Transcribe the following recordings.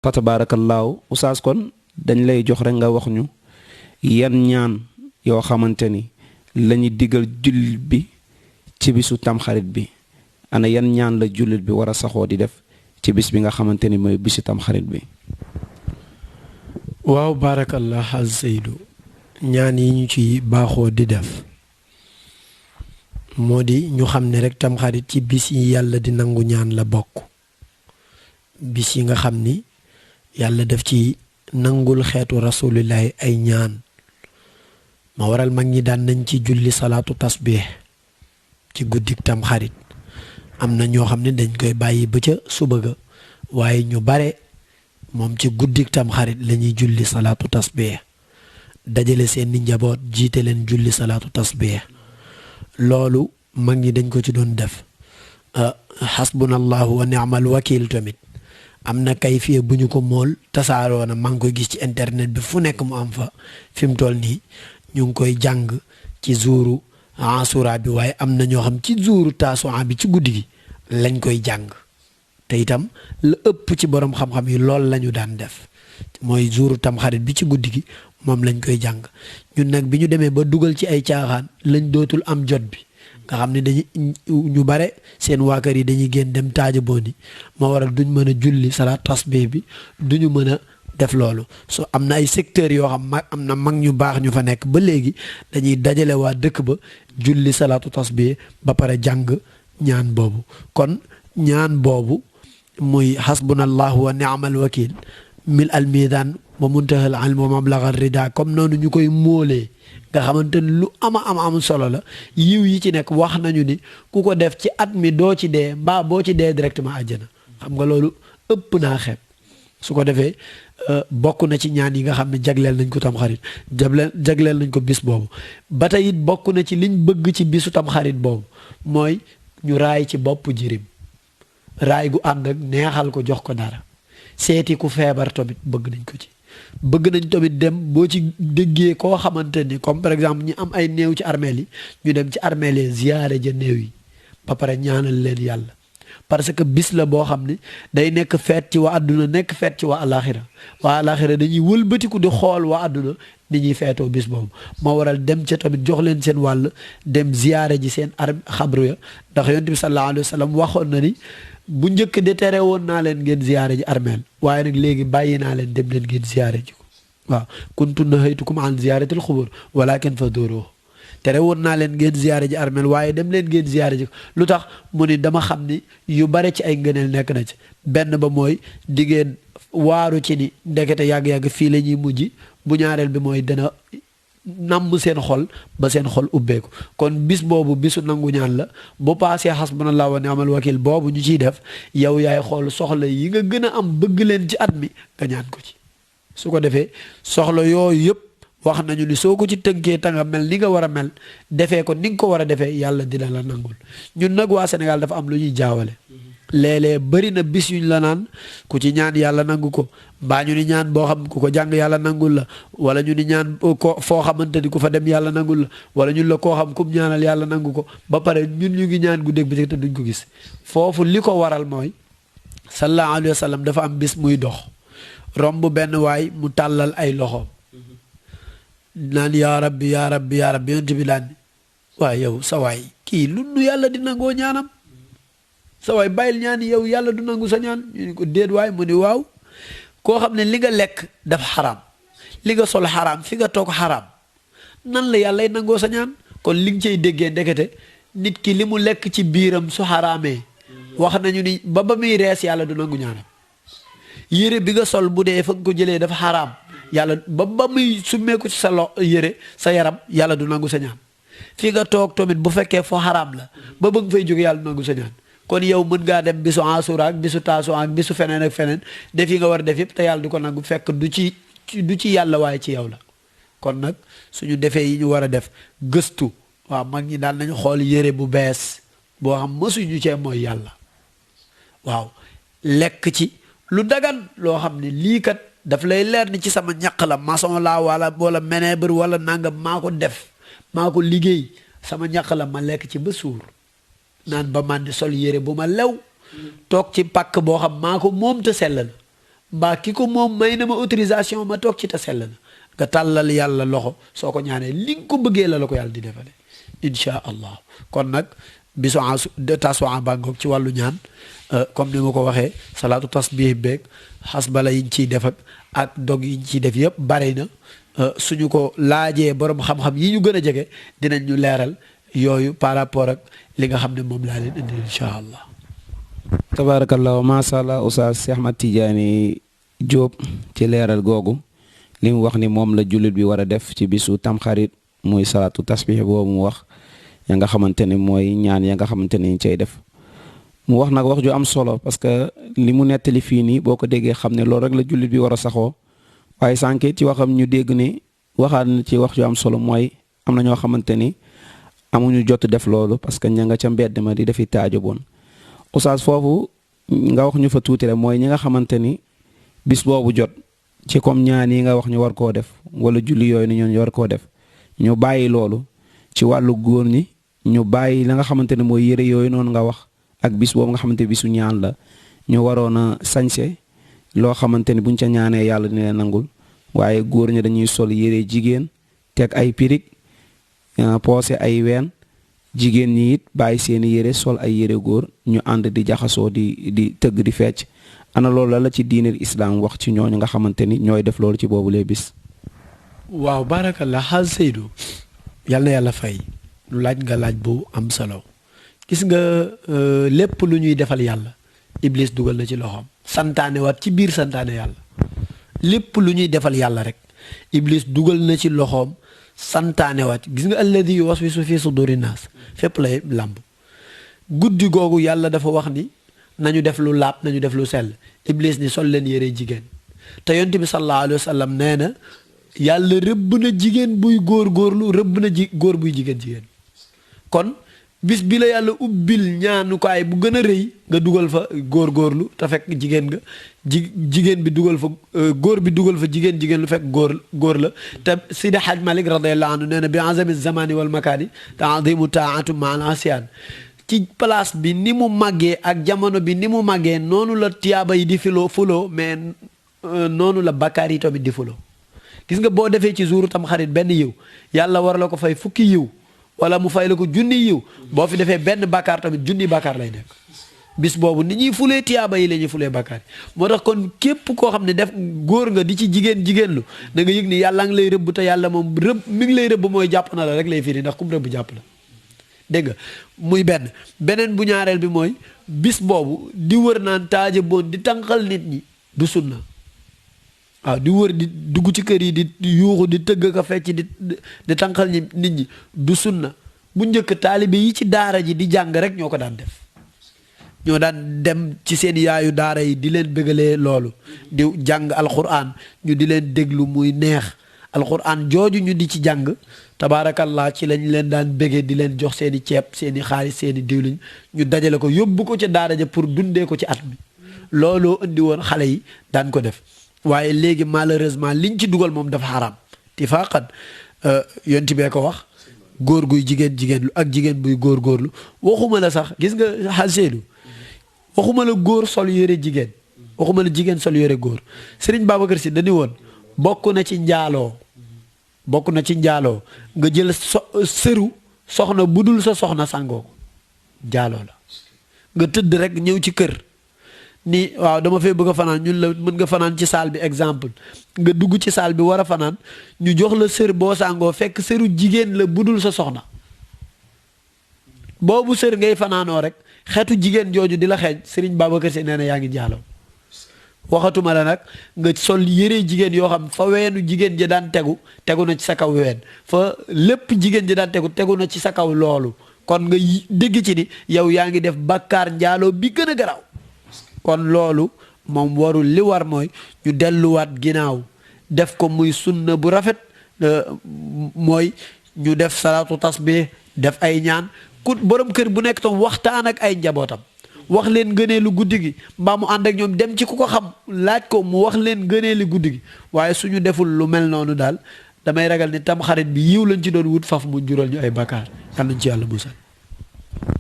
fa tabaarakallaahu oustaz kon dañ lay jox rek nga wax ñu yan ñaan yoo xamante ni lañu digal jullit bi ci bisu tamxarit bi ana yan ñaan la jullit bi war a saxoo di def ci bis bi nga xamante ni mooy bisu tamxarit bi. waaw baarakallah az Seydou ñaan yi ñu ci baaxoo di def moo di ñu xam ne rek tamxarit ci bis yi yàlla di nangu ñaan la bokk bis yi nga xam ni yàlla def ci nangul xeetu rasulillahi ay ñaan ma waral mag ñi daan nañ ci julli salaatu tasbih ci guddik tamxarit am na ñoo xam ne dañ koy bàyyi ba ca suba ga waaye ñu bare moom ci guddik tamxarit la ñuy julli salaatu tasbih dajale seeni njaboot jiite leen julli salaatu tasbih loolu mag ñi dañ ko ci doon def xasbunallahu wa ni'mal wakil tamit am na kayfiye bu ñu ko mool tasaaroo na maa ngi koy gis ci internet bi fu nekk mu am fa fi mu toll nii ñu ngi koy jàng ci zuuru asura bi waaye am na ñoo xam ci zuuru taasuwaa bi ci guddi gi lañ koy jàng te itam la ëpp ci borom xam-xam yi lool lañu daan def mooy zuuru tamxarit bi ci guddi gi moom lañ koy jàng ñun nag bi ñu demee ba dugal ci ay caaxaan lañ dootul am jot bi nga xam ne dañuy ñu bare seen waa kër yi dañuy génn dem taaja booni moo waral duñ mën a julli salaat tasbih bi duñu mën a def loolu so am na ay secteurs yoo xam am na mag ñu baax ñu fa nekk ba léegi dañuy dajale waa dëkk ba julli salaatu tasbih ba pare jàng ñaan boobu kon ñaan boobu muy xasbunallahu wa ni'mal wakil mil al midan wa muntahal ilm wa mablaghar rida comme noonu ñu koy móolee nga xamante ni lu am solo la yiw yi ci nekk wax nañu ni ku ko def ci at mi doo ci dee mbaa boo ci dee directement àjjana xam nga loolu ëpp naa xeeb su ko defee bokk na ci ñaan yi nga xam ne jagleel nañ ko tamxarit jagleel nañ ko bis boobu ba tey it bokk na ci liñ bëgg ci bisu tamxarit boobu mooy ñu raay ci bopp jirim raay gu ànd ak neexal ko jox ko dara seeti ku feebar tamit bëgg nañ ko ci bëgg nañ tamit dem boo ci déggee koo xamante ni comme par exemple ñi am ay néew ci armeel yi ñu dem ci armeel yi ziyaare ja néew yi ba pare ñaanal leen yàlla parce que bis la boo xam ne day nekk feet ci waa àdduna nekk feet ci waa alaxira dañuy wëlbatiku di xool waa àdduna ni ñuy feetoo bis boobu moo waral dem ca tamit jox leen seen wàll dem ziyaare ji seen xabru ya ndax yonent bi sallallahu alayhi wa sallam waxoon na ni bu njëkk de tere woon naa leen ngeen ziyaare ji armeel waaye nag léegi bàyyi naa leen dem leen ngeen ziyaare ji ko waaw kuntu nahaytukum an ziyaaratil xubur walakin fazuruhu tere woon naa leen ngeen ziyaare ji armeel waaye dem leen ngeen ziyaare ji ko lu tax mu ni dama xam ni yu bare ci ay ngëneel nekk na ci benn ba mooy diggéen waaru ci ni ndekete yàgg-yàgg fii la ñuy mujj bu ñaareel bi mooy dana namm seen xol ba seen xol ubbeeku kon bis boobu bisu nangu ñaan la bu paasee xasbunallahu wa ni'mal wakil boobu ñu ciy def yow yaay xool soxla yi nga gën a am bëgg leen ci at mi nga ñaan ko ci su ko defee soxla yooyu yëpp wax nañu ni soo ko ci tënkee ta nga mel ni nga war a mel defee ko ni nga ko war a defee yàlla dina la nangul ñun nag waa Sénégal dafa am lu ñuy jaawale léeg-léeg bëri na bis yuñ la naan ku ci ñaan yàlla nangu ko mbaa ñu ni ñaan boo xam ku ko jàng yàlla nangul la wala ñu ni ñaan ko foo xamante ni ku fa dem yàlla nangul la wala ñun la koo xam kum ñaanal yàlla nangu ko ba pare ñun ñu ngi ñaan gu dégg bi te duñ ko gis foofu li ko waral mooy sallallahu alayhi wa sallam dafa am bis muy dox romb benn waay mu tàllal ay loxo naan yaa rabbi yaa rabbi yaa rabbi yonent bi daan waaye yow sa waay kii lu nu yàlla di nangoo ñaanam sa waay bàyyil ñaan yow yàlla du nangu sa ñaan ñu ni ko déet waay mu ni waaw koo xam ne li nga lekk dafa xaraam li nga sol xaraam fi nga toog xaraam nan la yàllay nangoo sa ñaan kon li nga cay déggee ndekete nit ki li mu lekk ci biiram su xaraamee wax nañu ni ba muy rees yàlla du nangu ñaanam yére bi nga sol bu dee fa nga ko jëlee dafa xaraam yàlla ba muy summeeku ci sa yére sa yaram yàlla du nangu sa ñaan fi nga toog tamit bu fekkee foo xaraam la ba bëgg fay jóge yàlla du nangu sa ñaan kon yow mën ngaa dem bisu asura ak bisu taasu ak bisu feneen ak feneen def yi nga war a def yëpp te yàlla du ko nangu fekk du ci yàlla waaye ci yow la kon nag suñu defee yi ñu war a def gëstu waaw mag ñi daal nañu xool yére bu bees boo xam mësuñu cee mooy yàlla waaw lekk ci lu dagan loo xam ne lii kat daf lay leer ni ci sama ñaq la maçon la wala ménèbre wala nangam maa ko def maa ko liggéey sama ñaq la ma lekk ci ba suur naan ba man di sol yére bu ma lew toog ci pàkk boo xam maa ko moom te sellal mbaa ki ko moom may na ma autorisation ma toog ci te sell na nga tàllal yàlla loxo soo ko ñaanee li nga ko bëggee la ko yàlla di defale insha allah. kon nag bisu taswa bangoog ci wàllu ñaan comme ni ma ko waxee salaatu tasbih beeg xasbala yiñ ciy def ak dog yiñ ciy def yëpp bari na suñu ko laajee borom xam-xam yi ñu gën a jege dinañ ñu leeral yooyu par rapport ak li nga xam ne moom laa leen indil insha allah. tabarakallah macha allah Oustaz Cheikh Ahmad Tidiane Diop ci leeral googu li mu wax ni moom la jullit bi war a def ci bisu tamxarit muy salaatu tasbih boobu mu wax ya nga xamante ne mooy ñaan ya nga xamante ne ñu cay def mu wax nag wax ju am solo parce que li mu nettali fii nii boo ko déggee xam ne loolu rek la jullit bi war a saxoo waaye sànq ci waxam ñu dégg ni waxaat na ci wax ju am solo mooy am na ñoo xamante ni amuñu jot def loolu parce que ña nga ca mbedd ma di defi taajo bon Oustaz foofu nga wax ñu fa tuuti rek mooy ñi nga xamante ni bis boobu jot ci comme ñaan yi nga wax ñu war koo def wala julli yooyu ni ñu war koo def ñu bàyyi loolu ci wàllu góor ñi ñu bàyyi la nga xamante ne mooy yëre yooyu noonu nga wax ak bis boobu nga xamante bisu ñaan la ñu waroon a sañse loo xamante ni buñ ca ñaanee yàlla dina leen nangul waaye góor ñi dañuy sol yëre jigéen teg ay pirig poosé ay ween jigéen ñi it bàyyi seeni yëre sol ay yëre góor ñu ànd di jaxasoo di tëgg di fecc ana loolu la ci diineel islaam wax ci ñooñu nga xamante ni ñooy def loolu ci boobu lee bis. waaw barakallah xaal Seydou yal na yàlla fay lu laaj nga laaj bu am solo gis nga lépp lu ñuy defal yàlla Iblis dugal na ci loxoom santaane waat ci biir santaane yàlla lépp lu ñuy defal yàlla rek Iblis dugal na ci loxoom santaane waat gis nga alladi yuwaswisu fi suduri naas fépp lay làmb guddi googu yàlla dafa wax ni nañu def lu laab nañu def lu sell Iblis ni sol leen yére jigéen te yonent bi sallallahu alayhi wa sallam nee na yàlla rëbb na jigéen buy góorgóorlu rëbb na góor buy jigéen kon bis bi la yàlla ubbil ñaanukaay bu gën a rëy nga dugal fa góorgóorlu te fekk jigéen nga jigéen bi dugal fa góor bi dugal fa jigéen lu fekk góor la te Sidi Haj Malik radiyallahu anhu nee na bi azami zamani wal makaani ta'zimu taa'atu ma'al asyan ci place bi ni mu màggee ak jamono bi ni mu màggee noonu la tiyaaba yi di fuloo mais noonu la bakkaar yi tamit di fuloo gis nga boo defee ci jouru tam xarit benn yiw yàlla war la ko fay fukki yiw wala mu fay la ko junni yiw boo fi defee benn bakkaar tamit junni bakkaar lay nekk bis boobu ni ñuy fulee tiyaaba yi la ñuy fulee bakkaar yi moo tax kon képp koo xam ne def góor nga di ci jigéen lu da nga yëg ni yàlla ngi lay rëbb te yàlla moom rëbb mi ngi lay rëbb mooy jàpp na la rek lay firi ndax kum rëbb jàpp la dégg nga muy beneen bu ñaareel bi mooy bis boobu di wër naan taaje boon di tànqal nit ñi du sunna waaw di wër di dugg ci kër yi di yuuxu di tëgg ka fecc di tànqal nit ñi du sunna bu njëkk taalibe yi ci daara ji di jàng rek ñoo ko daan def ñoo daan dem ci seen yaayu daara yi di leen bëggalee loolu di jàng alquran ñu di leen déglu muy neex alquran jooju ñu di ci jàng tabaarakallah ci lañ leen daan bëggee di leen jox seeni ceeb seeni xaalis seeni diwliñ ñu dajale ko yóbbu ko ca daara ja pour dundee ko ci at mi looloo indi woon xale yi daan ko def waaye léegi malheureusement liñ ci dugal moom dafa xaraam tifaqan yonti bee ko wax góor guy jigéen lu ak jigéen buy góorlu waxuma la sax gis nga xal seedu waxuma la góor sol yére jigéen waxuma la jigéen sol yére góor Sëriñ Babacar Si dañu woon bokk na ci njaaloo nga jël sëru soxna bu dul sa soxna sangoo ko njaaloo la nga tëdd rek ñëw ci kër ni waaw dama fee bëgg a fanaan ñun la mën nga fanaan ci saal bi exemple nga dugg ci saal bi war a fanaan ñu jox la sër boo sàngoo fekk sëru jigéen la budul sa soxna boobu sër ngay fanaanoo rek xeetu jigéen jooju di la xeeñ Sëriñ Babacar Si nee na yaa ngi jaaloo waxatuma la nag nga sol yére jigéen yoo xam fa weenu jigéen ji daan tegu na ci sa kaw ween fa lépp jigéen ji daan tegu na ci sa kaw loolu kon nga dégg ci ni yow yaa ngi def bàkkaar njaaloo bi gën a garaaw kon loolu moom warul li war mooy ñu delluwaat ginnaaw def ko muy sunna bu rafet mooy ñu def salaatu tasbih def ay ñaan ku borom kër bu nekk tam waxtaan ak ay njabootam wax leen gëneelu guddi gi mbaa mu ànd ak ñoom dem ci ku ko xam laaj ko mu wax leen gëneeli guddi gi waaye suñu deful lu mel noonu daal damay ragal ni tam xarit bi yiw lañ ci doon wut faf mu jural ñu ay bakkaar yal nañ ci yàlla musal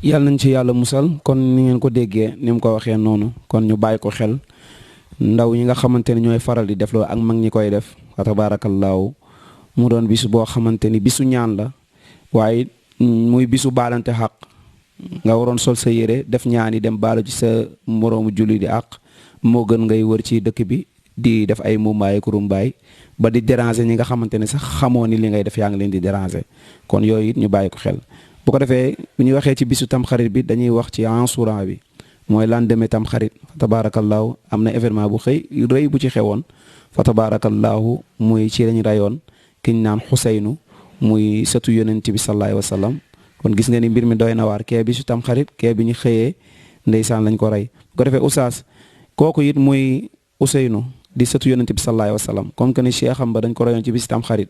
yàlla nañ ci yàlla musal kon ni ngeen ko déggee ni mu ko waxee noonu kon ñu bàyyi ko xel ndaw yi nga xamante ni ñooy faral di def loolu ak mag ñi koy def fa tabaarakallaahu mu doon bisu boo xamante ni bisu ñaan la waaye muy bisu baalante xaq nga waroon sol sa yére def ñaan yi dem baalu ci sa moroomu julli di àq moo gën ngay wër ci dëkk bi di def ay mumbaay kurumbaay ba di déranger ñi nga xamante ne sax xamoo ni li ngay def yaa ngi leen di déranger kon yooyu it ñu bàyyi ko xel. bu ko defee bu ñu waxee ci bisu tamxarit bi dañuy wax ci Ashura bi mooy lendemain tamxarit fa tabaarakallaahu am na événement bu rëy bu ci xewoon fa tabaarakallaahu muy ci lañ rayoon kiñ naan Xuseynu muy sëtu yonent bi sallallaahu alayhi wa sallam kon gis nga ni mbir mi doy na waar kee bisu tamxarit kee bi ñu xëyee ndeysaan lañ ko rey bu ko defee oustaz kooku it muy Ousseynou di sëtu yonent bi sallallaahu alayhi wa sallam comme que ni cheikh am ba dañ ko rayoon ci bisu tamxarit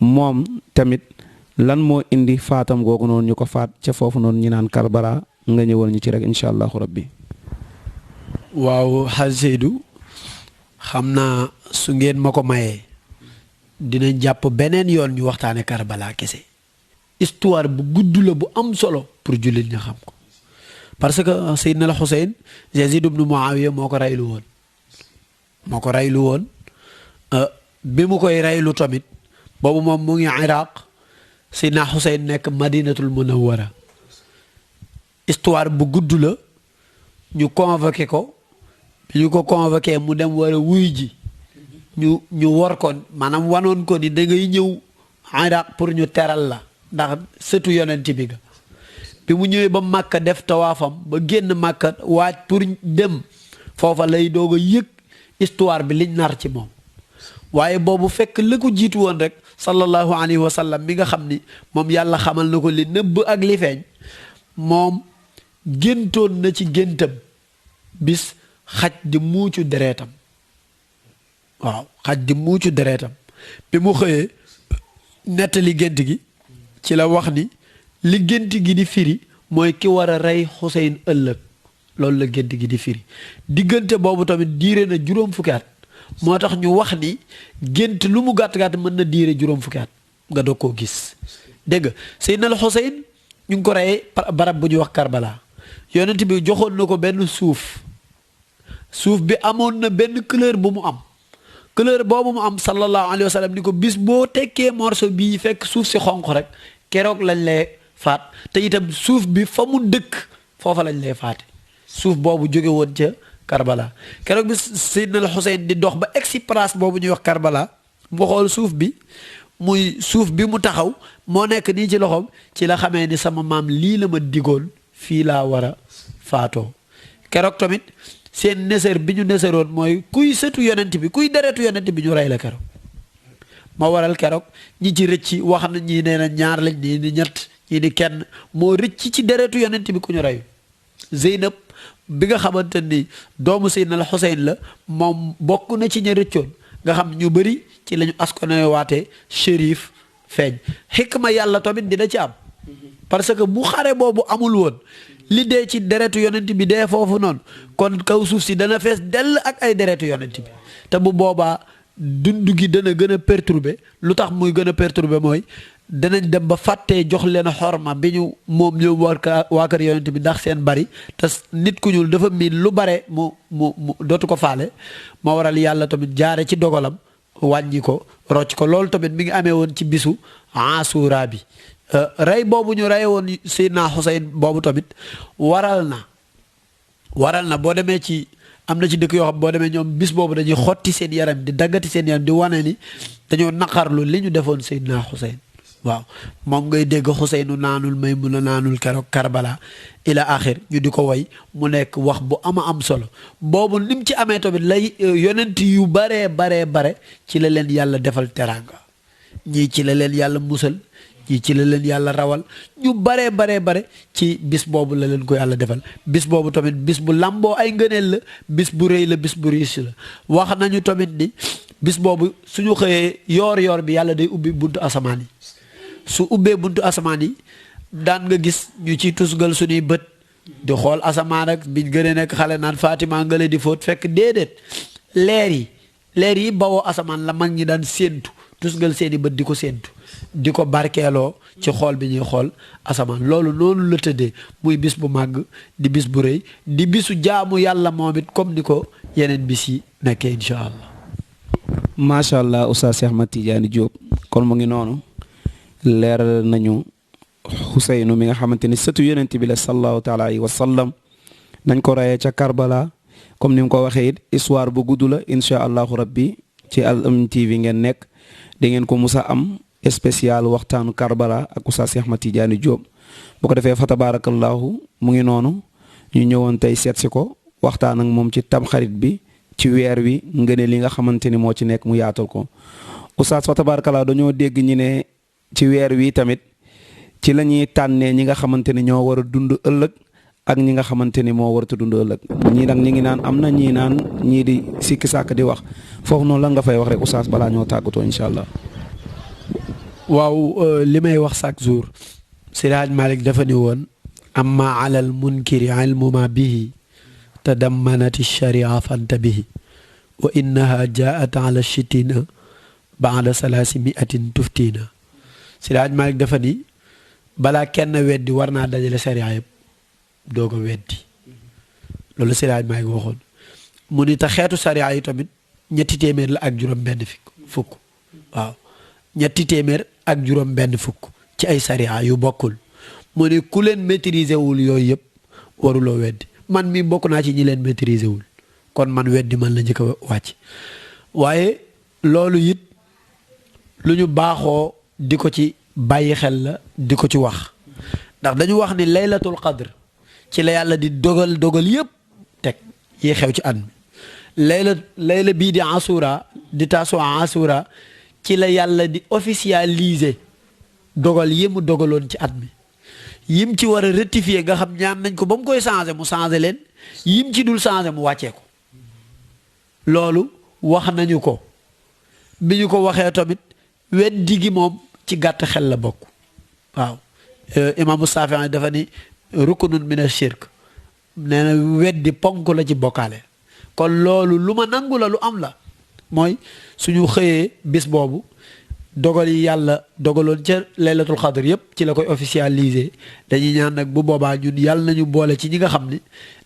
moom tamit lan moo indi faatam googu noonu ñu ko faat ca foofu noonu ñu naan Karbala nga ñëwal ñu ci rek incha allahu rabbi. waaw xaj Seydou xam naa su ngeen ma ko mayee dinañ jàpp beneen yoon ñu waxtaane Karbala kese histoire bu gudd la bu am solo pour jullit ña xam ko parce que Seydina al Xuseyn Yazid ibnu Muawiya moo ko raylu woon bi mu koy raylu tamit boobu moom mu ngi Iraq Seydina Xuseyn nekk Madinatul Munawwara histoire bu gudd la ñu convoqué ko bi ñu ko convoqué mu dem war a wuy ji ñu war ko maanaam wanoon ko ni da ngay ñëw Iraq pour ñu teral la ndax sëtu yonent bi ga bi mu ñëwee ba Màkka def tawaafam ba génn Màkka waaj pour dem foofa lay doog a yëg histoire bi liñ nar ci moom waaye boobu fekk la ko jiitu woon rek sallallahu alayhi wa sallam mi nga xam ni moom yàlla xamal na ko li nëbb ak li feeñ moom géntoon na ci géntam bis xaj di muucu dereetam waaw xaj di muucu dereetam bi mu xëyee nettali gént gi ci la wax ni li gént gi di firi mooy ki war a rey Xuseyn ëllëg loolu la gént gi di firi diggante boobu tamit diire na juróom fukki at moo tax ñu wax ni gént lu mu gàtt-gàtt mën na diire juróom fukki at nga doog koo gis dégg nga Seydina al Xuseyn ñu ngi ko reyee barab bu ñuy wax Karbala yonent bi joxoon na ko benn suuf bi amoon na benn couleur bu mu am couleur boobu mu am sallallahu alayhi wa sallam ni ko bis boo tekkee morceau bii fekk suuf si xonq rek keroog lañ lay faat te itam suuf bi fa mu dëkk foofa lañ lay faate suuf boobu jóge woon ca Karbala keroog bi Seydina al Xuseyn di dox ba egsi place boobu ñuy wax Karbala mu xool suuf bi muy suuf bi mu taxaw moo nekk nii ci loxoom ci la xamee ni sama maam lii la ma digoon fii laa war a faatoo keroog tamit seen nësër bi ñu nësëroon mooy kuy sëtu yonent bi kuy deretu yonent bi ñu rey la keroog moo waral keroog ñi ci rëcc wax na ñii nee na ñaar lañ ñii ni ñett ñii ni kenn moo rëcc ci deretu yonent bi ku ñu reyu Zeynab bi nga xamante ni doomu Seydina al Xuseyn la moom bokk na ci ña rëccoon nga xam ñu bëri ci lañu askone waatee shérif feeñ xikma yàlla tamit dina ci am parce que bu xare boobu amul woon li dee ci deretu yonent bi dee foofu noonu kon kaw suuf si dana fees dell ak ay deretu yonent bi te bu boobaa dund gi dana gën a perturbé lu tax muy gën a perturbé mooy danañ dem ba fàttee jox leen xorma bi ñu moom ñoom waa kër yonent bi ndax seen bari te nit ku ñuul dafa miin lu bare mu dootu ko faale moo waral yàlla tamit jaare ci dogalam wàññi ko rocc ko loolu tamit mi ngi amee woon ci bisu Ashura bi rey boobu ñu rey woon Seydina Xuseyn boobu tamit waral na boo demee ci am na ci dëkk yoo xam boo demee ñoom bis boobu dañuy xotti seen yaram di daggati seen yaram di wane ni dañoo naqarlu li ñu defoon Seydina Xuseyn waaw moom ngay dégg Xuseynu naanul Maymuna naanul keroog Karbala ila axir ñu di ko woy mu nekk wax bu ama am solo boobu ni mu ci amee tamit lay yonent yu bare ci la leen yàlla defal teraanga ñii ci la leen yàlla musal ñii ci la leen yàlla rawal ñu bare ci bis boobu la leen ko yàlla defal bis boobu tamit bis bu lamboo ay ngëneel la bis bu rëy la bis bu riis la wax nañu tamit ni bis boobu suñu xëyee yoor bi yàlla day ubbi buntu asamaan yi su ubbee buntu asamaan yi daan nga gis ñu ci tusgal suñuy bët di xool asamaan ak biñ gënee nekk xale naan Fatima nga di fóot fekk déedéet leer yi bawoo asamaan la mag ñi daan séentu tusgal seeni bët di ko séentu di ko barkeeloo ci xool bi ñuy xool asamaan loolu noonu la tëddee muy bis bu màgg di bis bu rëy di bisu jaamu yàlla moom it comme ni ko yeneen bis yi nekkee incha allah. macha allah Oustaz Cheikh Ahmed Tidiane Diop kon mu ngi noonu leeral nañu Xuseynu mi nga xamante ni sëtu yonent bi la sallallahu taala alayhi wa sallam nañ ko rayee ca Karbala comme ni mu ko waxee it histoire bu gudd la incha allahu rabbi ci Al Amine TV ngeen nekk da ngeen ko musa am spécial waxtaanu Karbala ak Oustaz Cheikh Ahmed Tidiane Diop bu ko defee fa tabarakallahu mu ngi noonu ñu ñëwoon tey seet si ko waxtaan ak moom ci tamxarit bi ci weer wi ngëne li nga xamante ni moo ci nekk mu yaatal ko Oustaz fa tabarakallahu dañoo dégg ñi ne ci weer wi tamit ci la ñuy tànnee ñi nga xamante ni ñoo war a dund ëllëg ak ñi nga xamante ni moo waratu dund ëllëg ñii nag ñi ngi naan am na ñii naan ñii di sikki sàkk di wax foofu noonu lan nga fay wax rek Oustaz balaa ñoo tàggatoo incha allah. waaw li may wax chaque jour Seydi Hadj Malick dafa ni woon amma alal munkiri ilmu ma bihi tadammanati sharia fantabihi wa innaha jaat ala shitina baada salaasi miatin tuftina Seydi Hadj Malick dafa ni balaa kenn weddi war naa dajale sharia yëpp doo ko weddi loolu Seydi Hadj Malick waxoon mu ni te xeetu sharia yi tamit 300 la ak juróom benn fukk waaw 300 ak juróom benn fukk ci ay sharia yu bokkul mu ni ku leen maîtriser wul yooyu yëpp waruloo weddi man mi bokk naa ci ñi leen maîtriser wul kon man weddi man la njëkk a wàcc waaye loolu it lu ñu baaxoo di ko ci bàyyi xel la di ko ci wax ndax dañu wax ni laylatul qadr ci la yàlla di dogal yëpp teg yi xew ci at mi layla bii di asura di tasu asura ci la yàlla di officialiser dogal yi mu dogaloon ci at mi yim ci war a rectifier nga xam ñaan nañ ko ba mu koy changer mu changer leen yim ci dul changer mu wàccee ko loolu wax nañu ko bi ñu ko waxee tamit weddi gi moom ci gàtt xel la bokk waaw imaamu Saafi'i dafa ni rukunun min ash-shirk nee na weddi ponk la ci bokkaale kon loolu lu ma nangu la lu am la mooy suñu xëyee bis boobu dogal yi yàlla dogaloon ca laylatul xadr yëpp ci la koy officialiser dañuy ñaan nag bu boobaa ñun yàlla nañu boole ci ñi nga xam ni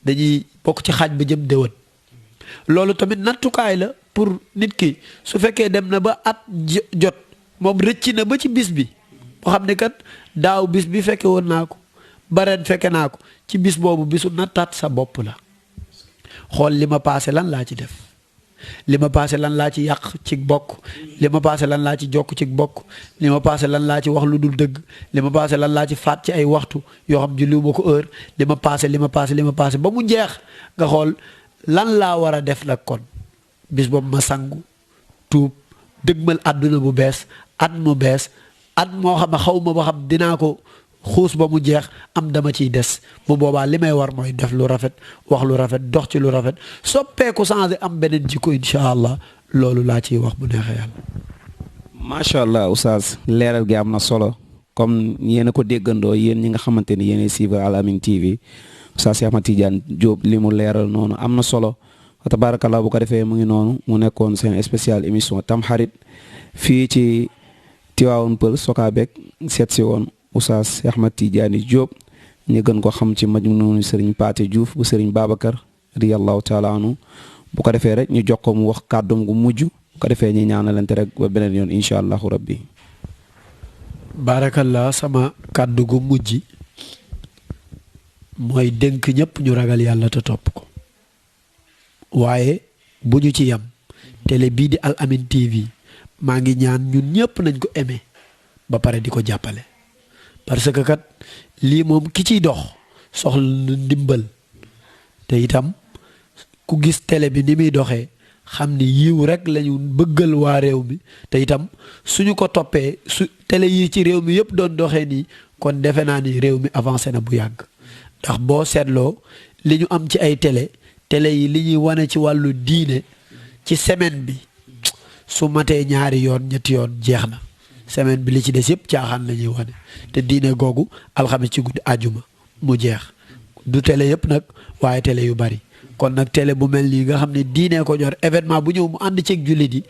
dañuy bokk ci xaaj ba jëm déwén loolu tamit nattukaay la pour nit ki su fekkee dem na ba at jot moom rëcc na ba ci bis bi boo xam ne kat daaw bis bi fekke woon naa ko ba ren fekke naa ko ci bis boobu bisu nattaat sa bopp la xool li ma paase lan laa ci def li ma paase lan laa ci yàq ci bokk li ma paase lan laa ci jokk ci bokk li ma paase lan laa ci wax lu dul dëgg li ma paase lan laa ci faat ci ay waxtu yoo xam julli ma ko heure li ma paase ba mu jeex nga xool lan laa war a def nag kon bis boobu ma sangu tuub dëgmal àdduna bu bees at mu bees at moo xam ne xaw ma ba xam dinaa ko xuus ba mu jeex am dama ciy des bu boobaa li may war mooy def lu rafet wax lu rafet dox ci lu rafet soppeeku changé am beneen jikko incha allah loolu laa ciy wax bu neexee yàlla. macha allah Oustaz leeral gi am na solo comme yéen a ko déggandoo yéen ñi nga xamante ni yéenay suivre Al Amine TV Oustaz Cheikh Ahmed Tidiane Diop li mu leeral noonu am na solo tabarakallah bu ko defee mu ngi noonu mu nekkoon seen spécial émission Tamxarit fii ci Tivaouane Peulh Sokabek seet si woon Oustaz Cheikh Ahmed Tidiane Diop ñu gën ko xam ci majnuunu Serigne Pathé Diouf bu Serigne Babacar radiyallahu taala anhu bu ko defee rek ñu jox ko mu wax kàddum gu mujj bu ko defee ñu ñaanalante rek ba beneen yoon incha allahu rabbi. barakallah sama kàddu gu mujj mooy dénk ñëpp ñu ragal yàlla te topp ko waaye bu ñu ci yem télé bii di Al Amine TV maa ngi ñaan ñun ñëpp nañ ko aimé ba pare di ko jàppale parce que kat lii moom ki ciy dox soxla na ndimbal te itam ku gis télé bi ni muy doxee xam ni yiw rek lañu bëggal waa réew mi te itam suñu ko toppee su télé yi ci réew mi yëpp doon doxee nii kon defe naa ni réew mi avancé na bu yàgg ndax boo seetloo li ñu am ci ay télé yi li ñuy wane ci wàllu diine ci semaine bi su matee ñaari yoon ñetti yoon jeex na semaine bi li ci des yëpp caaxaan la ñuy wane te diine googu alxames ci guddi àjjuma mu jeex du télé yëpp nag waaye télé yu bari kon nag télé bu mel nii nga xam ne diine ko ñor événement bu ñëw mu ànd ceeg jullit yi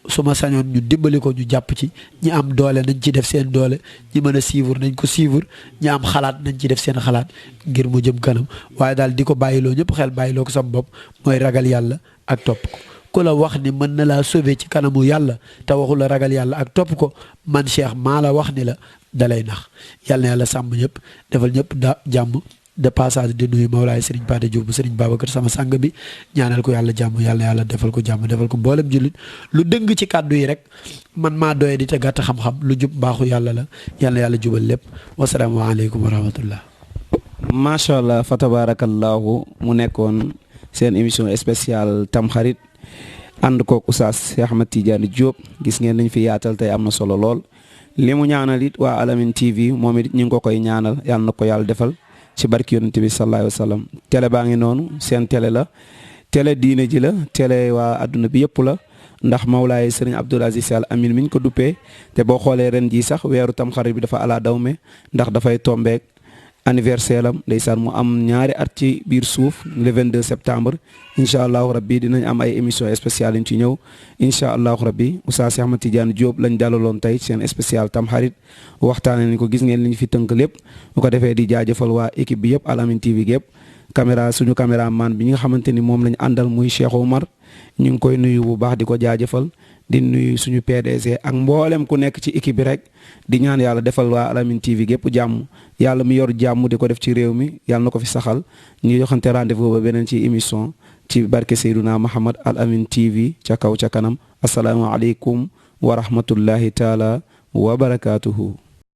su ma sañoon ñu dimbali ko ñu jàpp ci ñi am doole nañ ci def seen doole ñi mën a suivre nañ ko suivre ñi am xalaat nañ ci def seen xalaat ngir mu jëm kanam waaye daal di ko bàyyiloo ñëpp xel bàyyiloo ko sam bopp mooy ragal yàlla ak topp ko ku la wax ni mën na laa sauver ci kanamu yàlla te waxul la ragal yàlla ak topp ko man Cheikh maa la wax ni la dalay nax yàlla na yàlla sàmm ñëpp defal ñëpp jàmm de passage di nuyu Mawlaay Serigne Pathé Diouf bu Serigne Babacar sama sang bi ñaanal ko yàlla jàmm yàlla na yàlla defal ko jàmm defal ko mboolem jullit lu dëng ci kàddu yi rek man maa doye di te gàtt xam-xam lu jub baaxu yàlla la yàlla na yàlla jubal lépp wasalaamaaleykum wa rahmatullah. macha allah fa tabarakallahu mu nekkoon seen émission spéciale Tamxarit ànd kook Oustaz Cheikh Ahmed Tidiane Diop gis ngeen liñ fi yaatal tey am na solo lool li mu ñaanal it waa Alamin TV moom it ñu ngi ko koy ñaanal yàlla na ko yàlla defal ci barki yonent bi sallallahu alayhi wa sallam télé baa ngi noonu seen télé la télé diine ji la télé waa adduna bi yëpp la ndax Mawlaay Sëriñ Abdoul Aziz Sy Al Amine mi ñu ko duppee te boo xoolee ren jii sax weeru Tamxarit bi dafa ala dawme ndax dafay tombeek anniversaire am ndeysaan mu am ñaari at ci biir suuf le 22 septembre incha allahu rabbi dinañ am ay émission spéciale yu ñu ci ñëw incha allahu rabbi Oustaz Cheikh Ahmed Tidiane Diop lañ dalaloon tey seen spécial Tamxarit waxtaane nañ ko gis ngeen li ñu fi tënk lépp bu ko defee di jaajëfal waa équipe bi yëpp Al Amine TV gi yëpp suñu caméraman bi nga xamante ni moom lañ àndal muy Cheikh Omar ñu ngi koy nuyu bu baax di ko jaajëfal di nuyu suñu PDG ak mboolem ku nekk ci équipe bi rek di ñaan yàlla defal waa Al Amine TV gépp jàmm yàlla mi yor jàmm di ko def ci réew mi yàlla na ko fi saxal ñu joxante rendez-vous ba beneen ci émission ci barke Seyduna Muhammad Al Amine TV ca kaw ca kanam asalaamaaleykum wa rahmatullahi taala wa barakaatuhu.